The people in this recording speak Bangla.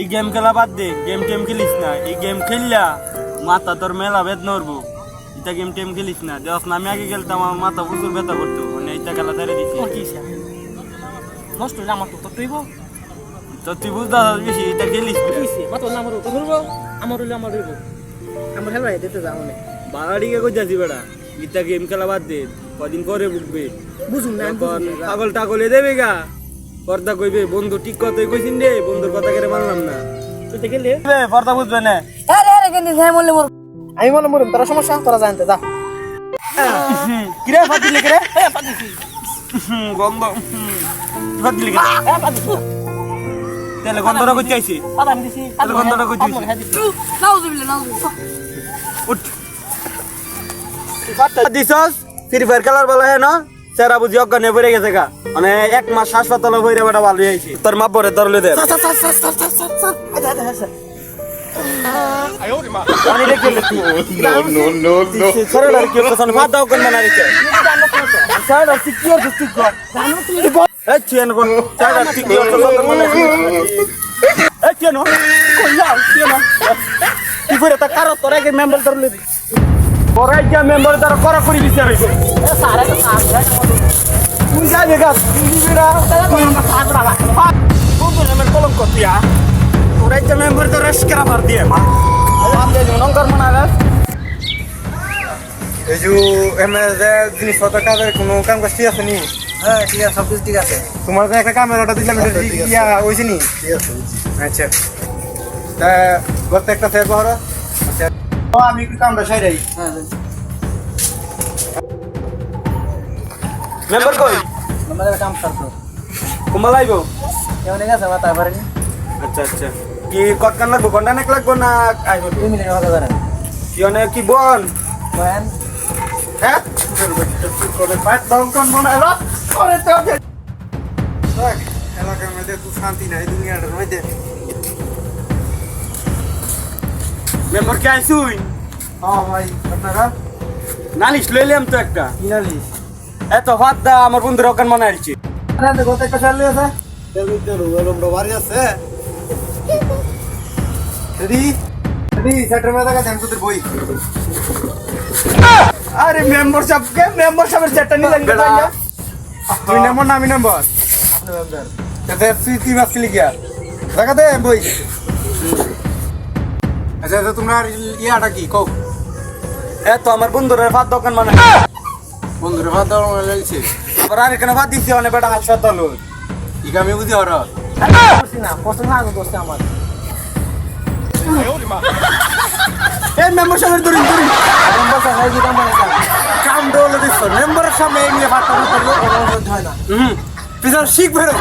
এই গেম খেলা বাদ দে, গেম টেম খেলিস না। এই গেম খেললা মাথা তোর মেলা বেদনা উঠবো। এটা গেম টেম খেলিস না। দেখ না, আমি আগে খেলতাম, আমার মাথা প্রচুর ব্যথা করতো। মানে এইটা খেলা ছেড়ে দিছি। নষ্ট হইলে আমার তো তুইব তো তুই বুঝতে বেশি, এটা খেলিস না। মাত্র আমার তো ধরব আমার হইলে আমার হইব আমার খেলা দিতে যাও মানে বাড়াডিকে কই যাচ্ছি বেড়া। ইটা গেম খেলা বাদ দে, কদিন পরে বুঝবে। বুঝুন না পাগল টাগলে দেবে গা, পর্দা কইবে বন্ধু ঠিক কথাই কইছিন রে, বন্ধুর কথা কেড়ে মানলাম না। তুই তো গেলে পর্দা বুঝবে না। আরে আরে কেন যাই বললে মোর আমি বলে মোর তোর সমস্যা তোরা জানতে যা কিরে ফাদিলে কিরে? পাদিছি গন্ধ ফাদিলে কিরে? পাদিছি তাহলে গন্ধটা কই চাইছি? পাদাম দিছি তাহলে গন্ধটা কই দিছি? নাউজুবিল্লাহ নাউজুবিল্লাহ উঠ দিছস ফ্রি ফায়ার খেলার বেলা হে না সেরা বুঝি অজ্ঞানে পড়ে গেছে গা। মানে 1 মাস হাসপাতালে বইরে বেটা ভালো হইছে। তোর মা পরে ধরলে দে পানি রেখে তুই No. সরে আর কি কথা ফাদ দাও কোন না রেখে স্যার আর সিকিউর দিছি কর এই চেন কোন স্যার আর সিকিউর তো মনে এই চেন কই যাও চেন তুই পরে তা কারো তোর আগে মেম্বার ধরলে দি পরে যা মেম্বার দ্বারা করা করি বিচারাইছো সারা তো তুই যা দেখা তুই বিরা তুই না সাদ বাবা কোন মেম্বার কলম করতিয়া ওরাই যা মেম্বার তো রেস করা পার দিয়ে মা আমলে নঙ্গর মানালা এই যে এমএসএ জিনিসপত্র কাজের কোনো কাম কাজ ঠিক আছে নি? হ্যাঁ ঠিক আছে সব কিছু ঠিক আছে তোমার যে একটা কামের অর্ডার দিলাম এটা ইয়া হয়েছে নি? আচ্ছা তা গত একটা ফের বহর আচ্ছা আমি একটু কামটা সাইরাই। হ্যাঁ মেম্বার কই আমাদের কাম করতো কুমাল আইবো? কেমন গেছে বাতা পারেনি আচ্ছা আচ্ছা কি কটকান লাগবো ঘন্টা নাক লাগবো না আইবো 2 মিনিট কথা ধরেন কি অনেক কি বল বয়ান হ্যাঁ করে পাঁচ দমকন বানাইলো করে তো দেখ এলাকার মধ্যে তুই শান্তি নাই দুনিয়াটার মধ্যে। মেম্বার কে আইছুই হ্যাঁ ভাই আপনারা নালিশ লইলাম তো একটা কি নালিশ? এত ভাত দা আমার বন্ধুর ওখান মনে আসছে আরে গত একটা চালু আছে এর মধ্যে রুম বাড়ি আছে রেডি রেডি সেটার মধ্যে দেখা দেন তোদের বই। আরে মেম্বার সাহেবের চেটটা নিলেন কেন তুই নম্বর না আমি নম্বর আপনি বাবদার তাতে তুই বাসকে লিখিয়া দেখা দে বই। আচ্ছা আচ্ছা তোমরা ইয়াটা কি কও? এত আমার বন্ধুর ভাত দোকান মানে বন্ধুরে ভাত দেওয়া লাগছে আবার আর এখানে ভাত দিছি অনেক বেটা হাসপাতাল কি আমি বুঝি ওরা করছি না কষ্ট না দোস্ত আমার এই মেম্বার সাহেবের ধরি নম্বর সাহায্য দিতাম মানে কাম দৌলে দিচ্ছ মেম্বারের সামনে এই নিয়ে ভাত হয় না পিছনে শিখ বেরো